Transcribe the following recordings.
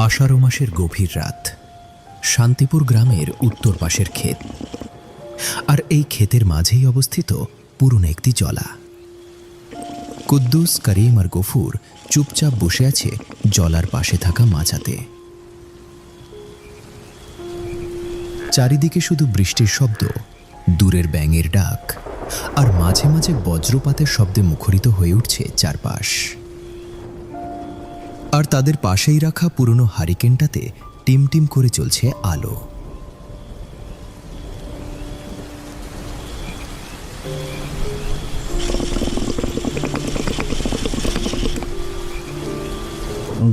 আষাঢ় মাসের গভীর রাত, শান্তিপুর গ্রামের উত্তর পাশের ক্ষেত। আর এই ক্ষেতের মাঝেই অবস্থিত পুরনো একটি জলা। কুদ্দুস, করিম আর গফুর চুপচাপ বসে আছে জলার পাশে থাকা মাচাতে। চারিদিকে শুধু বৃষ্টির শব্দ, দূরের ব্যাঙের ডাক, আর মাঝে মাঝে বজ্রপাতের শব্দে মুখরিত হয়ে উঠছে চারপাশ। আর তাদের পাশেই রাখা পুরনো হারিকেনটাতে টিমটিম করে চলছে আলো।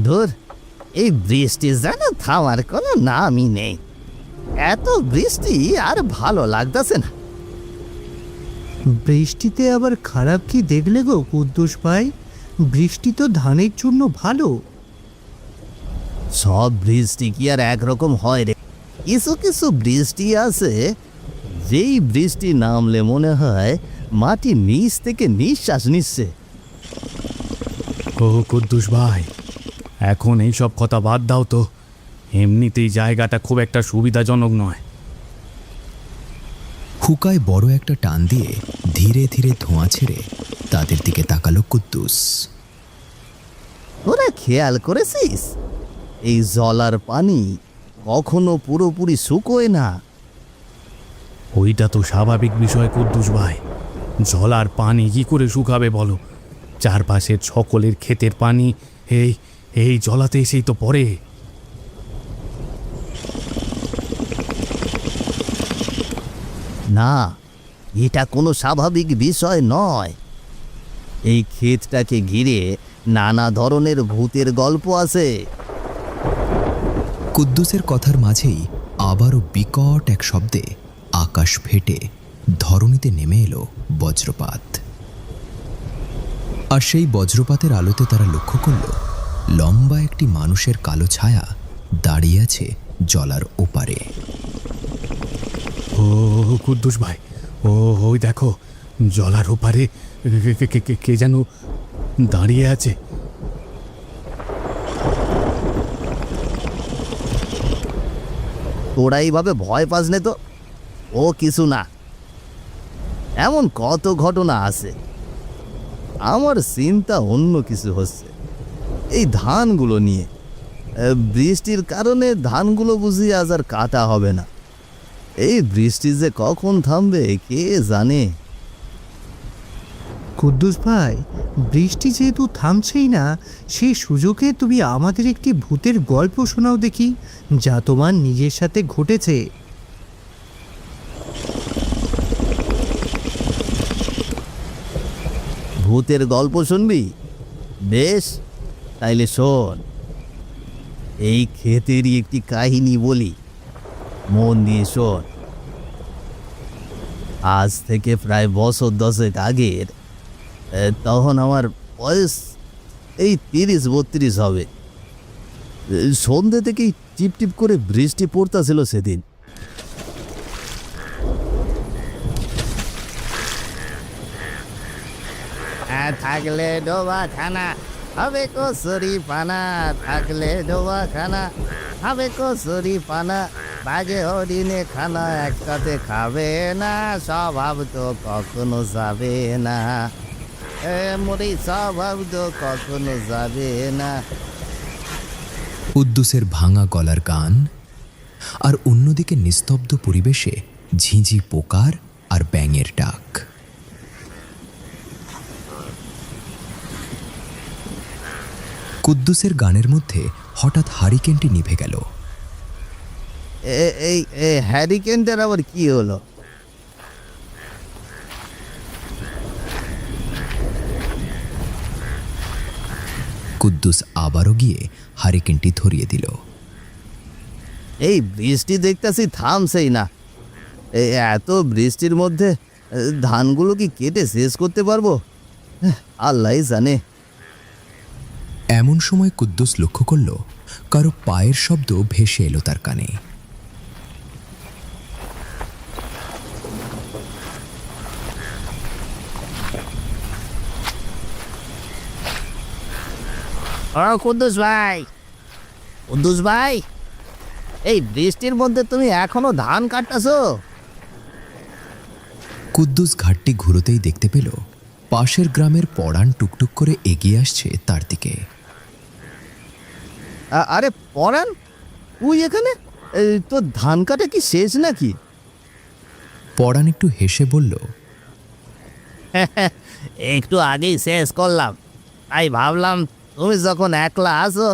ধুর, এই বৃষ্টি যেন থামার কোনো নামই নেই। এত বৃষ্টি আর ভালো লাগতেছে না। বৃষ্টিতে আবার খারাপ কি দেখলে গো কুদ্দুস ভাই? বৃষ্টি তো ধানের জন্য ভালো। সব বৃষ্টি কি আর একরকম হয় রে? কিছু কিছু বৃষ্টি আছে, যেই বৃষ্টি নামলে মনে হয় মাটি নিচ থেকে নিঃশ্বাস নিচ্ছে। ও কুদ্দুস ভাই, এখন এইসব কথা বাদ দাও তো। এমনিতেই জায়গাটা খুব একটা সুবিধাজনক নয়। হুকায় বড় একটা টান দিয়ে ধীরে ধীরে ধোঁয়া ছেড়ে তাদের দিকে তাকালো কুদ্দুস। তোরা খেয়াল করেছিস, এই জলার পানি কখনো পুরোপুরি শুকোয় না। ওইটা তো স্বাভাবিক বিষয় কুদ্দুস ভাই। জলার পানি কি করে শুকাবে বলো? চারপাশের সকলের ক্ষেতের পানি এই এই জলাতে এসেই তো পড়ে। না, এটা কোনো স্বাভাবিক বিষয় নয়। এই ক্ষেতটাকে ঘিরে নানা ধরনের ভূতের গল্প আছে। কুদ্দুসের কথার মাঝেই আবারও বিকট এক শব্দে আকাশ ফেটে ধরণীতে নেমে এলো বজ্রপাত। আর সেই বজ্রপাতের আলোতে তারা লক্ষ্য করল লম্বা একটি মানুষের কালো ছায়া দাঁড়িয়ে আছে জলার ওপারে। ও কুদ্দুস ভাই, ও ওই দেখো, জলার ওপারে কে যেন দাঁড়িয়ে আছে। তোরা এইভাবে ভয় পাস নে তো, ও কিছু না। এমন কত ঘটনা আছে। আমার চিন্তা অন্য কিছু হচ্ছে, এই ধানগুলো নিয়ে। বৃষ্টির কারণে ধানগুলো বুঝি আজ আর কাটা হবে না। এই বৃষ্টি যে কখন থামবে কে জানে। কুদ্দুস ভাই, বৃষ্টি যেহেতু থামছেই না, সেই সুযোগে তুমি আমাদের একটি ভূতের গল্প শোনাও দেখি, যা তোমার নিজের সাথে ঘটেছে। ভূতের গল্প শুনবি? বেশ, তাইলে শোন। এই ক্ষেতেরই একটি কাহিনী বলি, মন দিয়ে শোন। আজ থেকে প্রায় বছর 10 আগের, তখন আমার বয়স এই 30-32 হবে। সন্ধ্যে থেকেই টিপ টিপ করে বৃষ্টি পড়তেছিল সেদিন। থাকলে ডোবা খানা হবে কচুরি পানা, থাকলে ডোবা খানা হবে কচুরি পানা, বাজে হরিণে খানা একসাথে খাবে না, স্বভাব তো কখনো যাবে না। মরি স্বভাব তো কখনো যাবে না। কুদ্দুসের ভাঙা গলার গান, আর অন্যদিকে নিস্তব্ধ পরিবেশে ঝিঁঝি পোকার আর ব্যাঙের ডাক। কুদ্দুসের গানের মধ্যে হঠাৎ হারিকেনটি নিভে গেল। এই হ্যারিকেনটার আবার কি হলো? কুদ্দুস আবারও গিয়ে হারিকেনটি ধরিয়ে দিল। এই বৃষ্টি দেখতেছি থামছেই না। এত বৃষ্টির মধ্যে ধানগুলো কি কেটে শেষ করতে পারবো? আল্লাহই জানে। এমন সময় কুদ্দুস লক্ষ্য করল কারো পায়ের শব্দ ভেসে এলো তার কানে। কুদ্দুস ভাই, কুদ্দুস ভাই, এই বৃষ্টির মধ্যে তুমি এখনো ধান কাটতেছো? কুদ্দুস ঘাটটি ঘুরোতেই দেখতে পেল পাশের গ্রামের পরাণ টুকটুক করে এগিয়ে আসছে তার দিকে। আরে পরাণ, তুই এখানে? তোর ধান কাটা কি শেষ নাকি? পরাণ একটু হেসে বলল, একটু আগেই শেষ করলাম, তাই ভাবলাম তুমি যখন একলা আসো,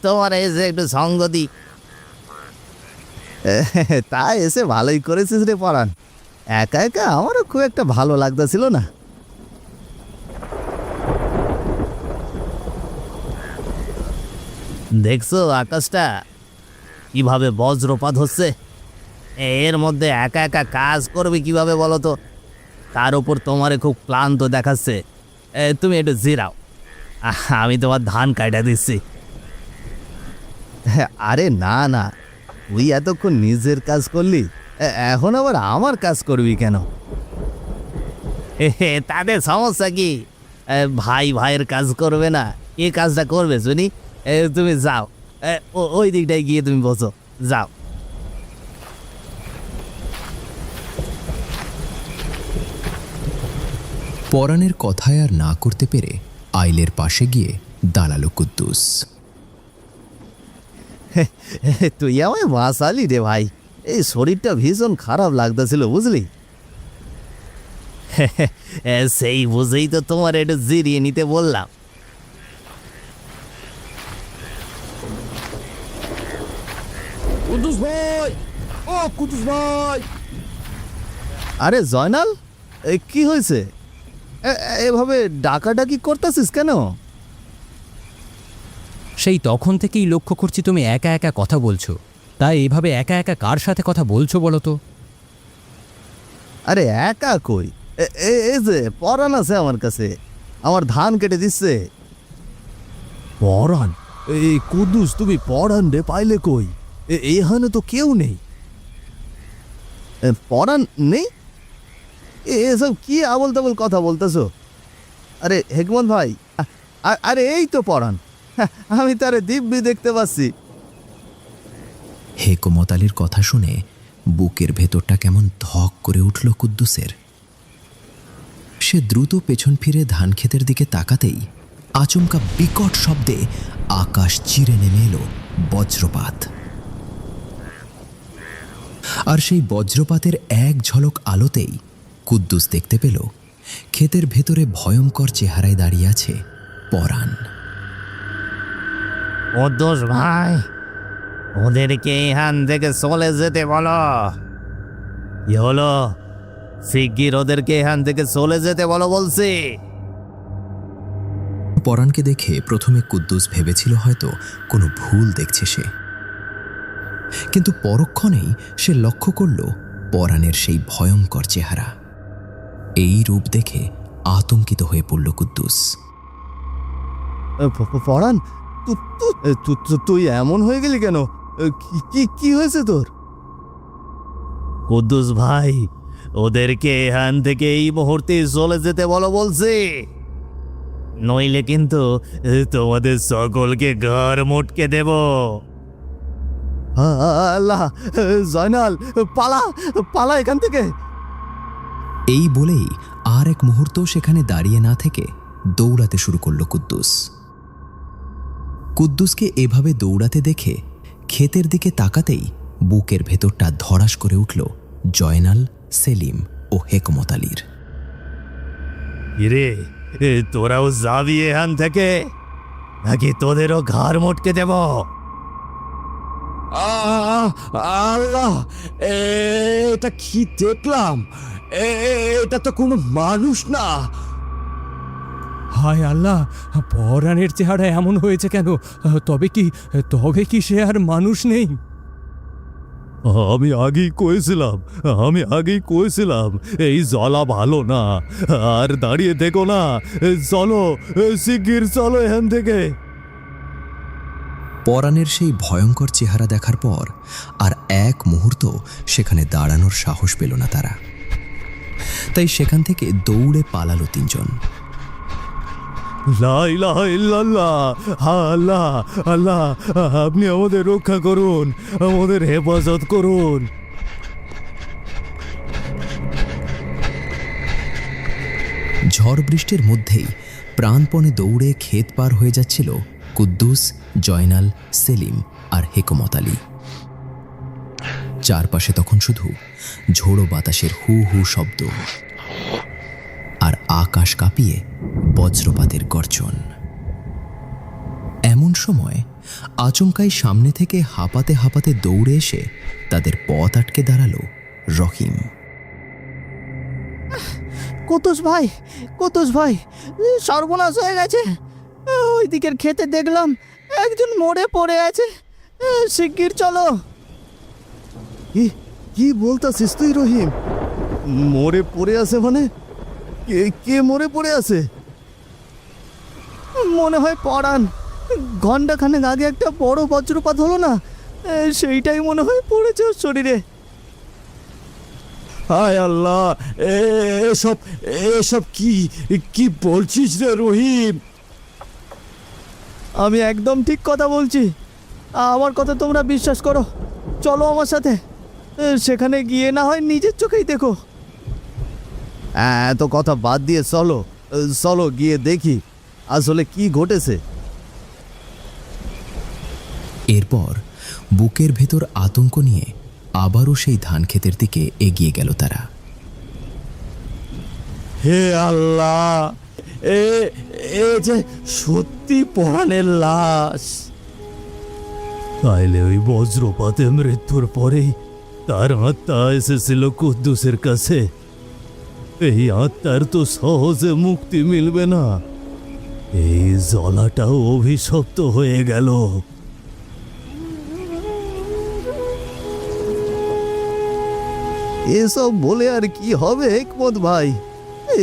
তোমার এসে একটু সঙ্গ দিই। তাই এসে ভালোই করেছিস রে পরাণ। একা একা আমারও খুব একটা ভালো লাগতেছিল না। দেখছো আকাশটা কিভাবে বজ্রপাত হচ্ছে? এর মধ্যে একা একা কাজ করবে কিভাবে বলো তো? তার উপর তোমারে খুব ক্লান্ত দেখাচ্ছে। তুমি একটু জিরাও, আমি তোমার ধান কাটা দিচ্ছি। আরে না না, তুই এতক্ষণ নিজের কাজ করলি, এখন আবার আমার কাজ করবি কেন? তাদের সমস্যা কি? ভাই ভাইয়ের কাজ করবে না, এ কাজটা করবে শুনি। তুমি যাও, ওই দিকটায় গিয়ে তুমি বসো, যাও। পরাণের কথায় আর না করতে পেরে আইলের পাশে গিয়ে দাঁড়ালো কুদ্দুস। তুই আমায় বাঁচালি রে ভাই, এই শরীরটা ভীষণ খারাপ লাগতেছিল বুঝলি। সেই বুঝেই তো তোমার একটু জিরিয়ে নিতে বললাম। কুদ্দুস ভাই, ও কুদ্দুস ভাই! আরে জয়নাল, কি হয়েছে? এভাবে ডাকাডাকি করতেছিস কেন? সেই তখন থেকেই লক্ষ্য করছি তুমি একা একা কথা বলছো, তাই এইভাবে একা একা কার সাথে কথা বলছো বলো তো? আরে একা কই, এই যে পরাণ আছে আমার কাছে, আমার ধান কেটে দিচ্ছে। পরাণ? এই কুদ্দুস, তুমি পরাণ রে পাইলে কই? এখানে তো কেউ নেই। পরাণ নেই? এসব কি আবল তাবল কথা বলতেছো? আরে হেকমত ভাই, আরে এই তো পরাণ, আমি তারে দিব্যি দেখতে পাচ্ছি। হেকমত আলীর কথা শুনে বুকের ভেতরটা কেমন ধক করে উঠল কুদ্দুসের। সে দ্রুত পেছন ফিরে ধান ক্ষেতের দিকে তাকাতেই আচমকা বিকট শব্দে আকাশ চিরে নেমে এলো বজ্রপাত। আর সেই বজ্রপাতের এক ঝলক আলোতেই কুদ্দুস দেখতে পেল ক্ষেতের ভেতরে ভয়ঙ্কর চেহারায় দাঁড়িয়ে আছে পরাণ। কুদ্দুস ভাই, ওদেরকে এখান থেকে চলে যেতে বলো। কি হলো? শিগগির ওদেরকে এখান থেকে চলে যেতে বলো বলছি। পরাণকে দেখে প্রথমে কুদ্দুস ভেবেছিল হয়তো কোনো ভুল দেখছে সে, কিন্তু পরক্ষণেই সে লক্ষ্য করল পরাণের সেই ভয়ঙ্কর চেহারা। এই রূপ দেখে আতঙ্কিত হয়ে পড়ল কুদ্দুস। পরাণ, তুই এমন হয়ে গেলি কেন? কি হয়েছে তোর? কুদ্দুস ভাই, ওদেরকে এখান থেকে এই মুহূর্তে চলে যেতে বলো বলছি, নইলে কিন্তু তোমাদের সকলকে ঘর মোটকে দেব। আল্লাহ! জয়নাল, পালা পালা এখান থেকে। এই বলেই আর এক মুহূর্ত সেখানে দাঁড়িয়ে না থেকে দৌড়াতে শুরু করল কুদ্দুস। কুদ্দুসকে এভাবে দৌড়াতে দেখে ক্ষেতের দিকে তাকাতেই বুকের ভেতরটা ধড়াস করে উঠল জয়নাল, সেলিম ও হেকমত আলীর। ইরে, তোরাও যাবি এখান থেকে, নাকি তোদেরও ঘর মোটকে দেব? আল্লাহ, এটা কি দেখলাম? এটা তো কোনো মানুষ না। হায় আল্লাহ, পরাণের চেহারা এমন হয়েছে কেন? তবে কি সে আর মানুষ নেই? আমি আগেই কয়েছিলাম এই জলা ভালো না, আর দাঁড়িয়ে দেখো না। চলো, শিগগির চলো এখান থেকে। পরাণের সেই ভয়ঙ্কর চেহারা দেখার পর আর এক মুহূর্ত সেখানে দাঁড়ানোর সাহস পেল না তারা, তাই সেখান থেকে দৌড়ে পালালো তিনজন। লা ইলাহা ইল্লাল্লাহ। আল্লাহ, আল্লাহ, আপনি আমাদের রক্ষা করুন, আমাদের হেফাজত করুন। ঝড় বৃষ্টির মধ্যেই প্রাণপণে দৌড়ে ক্ষেত পার হয়ে যাচ্ছিল কুদ্দুস, জয়নাল, সেলিম আর হেকমত আলী। চারপাশে তখন শুধু ঝোড়ো বাতাসের হু হু শব্দ আর আকাশ কাঁপিয়ে বজ্রপাতের গর্জন। এমন সময় আচমকাই সামনে থেকে হাঁপাতে হাঁপাতে দৌড়ে এসে তাদের পথ আটকে দাঁড়ালো রহিম। কুদ্দুস ভাই, সর্বনাশ হয়ে গেছে। ওই দিকের খেতে দেখলাম একজন মরে পড়ে আছে। শিগগির চলো। কি বলতাছিস তুই রহিম? মরে পড়ে আছে মানে? কে মরে পড়ে আছে? মনে হয় পরাণ। ঘণ্টাখানেক আগে একটা বড় বজ্রপাত হলো না, সেইটাই মনে হয় পড়েছে ওর শরীরে। হায় আল্লাহ, এসব কি বলছিস রে রহিম? আমি একদম ঠিক কথা বলছি, আমার কথা তোমরা বিশ্বাস করো। চলো আমার সাথে, সেখানে গিয়ে না হয় নিজের চোখেই দেখো। এত কথা বাদ দিয়ে চলো গিয়ে দেখি আসলে কি ঘটেছে। এরপর বুকের ভেতর আতঙ্ক নিয়ে আবারও সেই ধান ক্ষেতের দিকে এগিয়ে গেল তারা। হে আল্লাহ, এ যে সত্যি পরাণের লাশ। তাইলে ওই বজ্রপাতে মৃত্যুর পরেই তার আত্মা এসেছিল কুদ্দুসের কাছে। এই আত্মার তো সহজে মুক্তি মিলবে না। এই জলাটাও অভিশপ্ত হয়ে গেল। এসব বলে আর কি হবে হেকমত ভাই,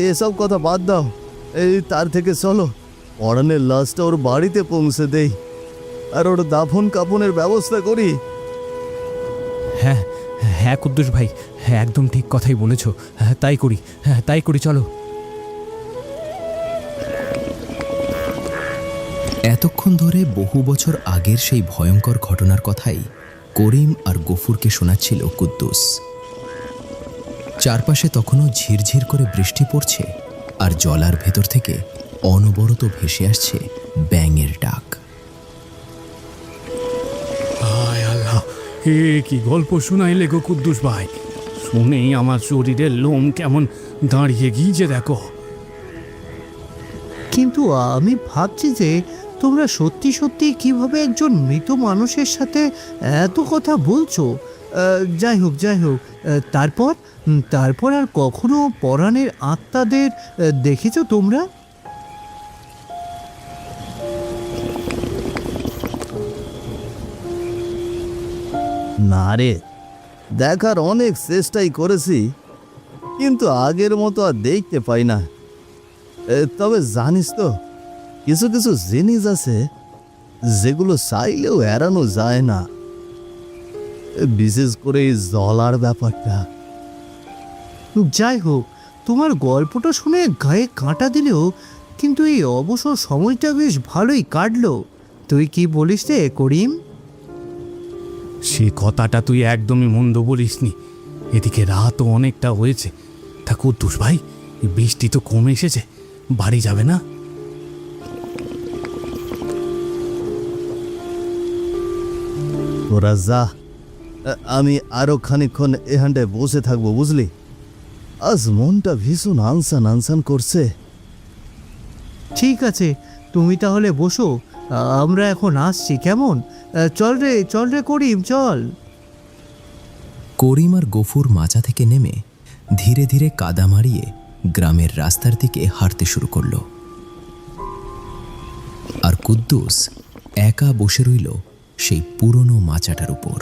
এসব কথা বাদ দাও। তার থেকে চলো পরাণের লাশটা ওর বাড়িতে পৌঁছে দেই আর ওর দাফন কাফনের ব্যবস্থা করি। হ্যাঁ হ্যাঁ কুদ্দুস ভাই, হ্যাঁ একদম ঠিক কথাই বলেছ। হ্যাঁ তাই করি চলো। এতক্ষণ ধরে বহু বছর আগের সেই ভয়ঙ্কর ঘটনার কথাই করিম আর গফুরকে শোনাচ্ছিল কুদ্দুস। চারপাশে তখনও ঝিরঝির করে বৃষ্টি পড়ছে আর জলার ভেতর থেকে অনবরত ভেসে আসছে ব্যাঙের ডাক। হায় আল্লাহ, এ কি গল্প শোনাইলে গো কুদ্দুস ভাই! শুনেই আমার শরীরের লোম কেমন দাঁড়িয়ে গিয়েছে দেখো। কিন্তু আমি ভাবছি যে তোমরা সত্যি সত্যি কিভাবে একজন মৃত মানুষের সাথে এত কথা বলছো। যাই হোক, তারপর আর কখনো পরাণের আত্মাদের দেখেছো তোমরা? না রে, দেখার অনেক চেষ্টাই করেছি, কিন্তু আগের মতো আর দেখতে পাই না। তবে জানিস তো, কিছু কিছু জিনিস আছে যেগুলো চাইলেও এড়ানো যায় না, বিশেষ করে এই জলার ব্যাপারটা। যাই হোক, তোমার গল্পটা শুনে গায়ে কাঁটা দিলেও কিন্তু এই অবসর সময়টা বেশ ভালোই কাটলো। তুই কি বলিস রে করিম? সে কথাটা তুই একদমই মন্দ বলিসনি। এদিকে রাতও অনেকটা হয়েছে। তা কুদ্দুস ভাই, বৃষ্টি তো কমে এসেছে, বাড়ি যাবে না? তোরা যা, আমি আরো খানিকক্ষণ এখানটায় বসে থাকবো, বুঝলি? আজ মনটা ভীষণ আনসান করছে। ঠিক আছে, তুমি তাহলে বসো, আমরা এখন আসছি, কেমন? চল রে করিম, চল। করিম আর গফুর মাচা থেকে নেমে ধীরে ধীরে কাদা মারিয়ে গ্রামের রাস্তার দিকে হাঁটতে শুরু করল। আর কুদ্দুস একা বসে রইল সেই পুরনো মাচাটার উপর।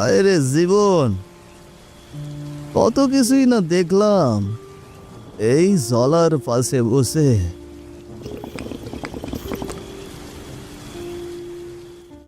আয় রে জীবন, কত কিছুই না দেখলাম এই জলার পাশে বসে।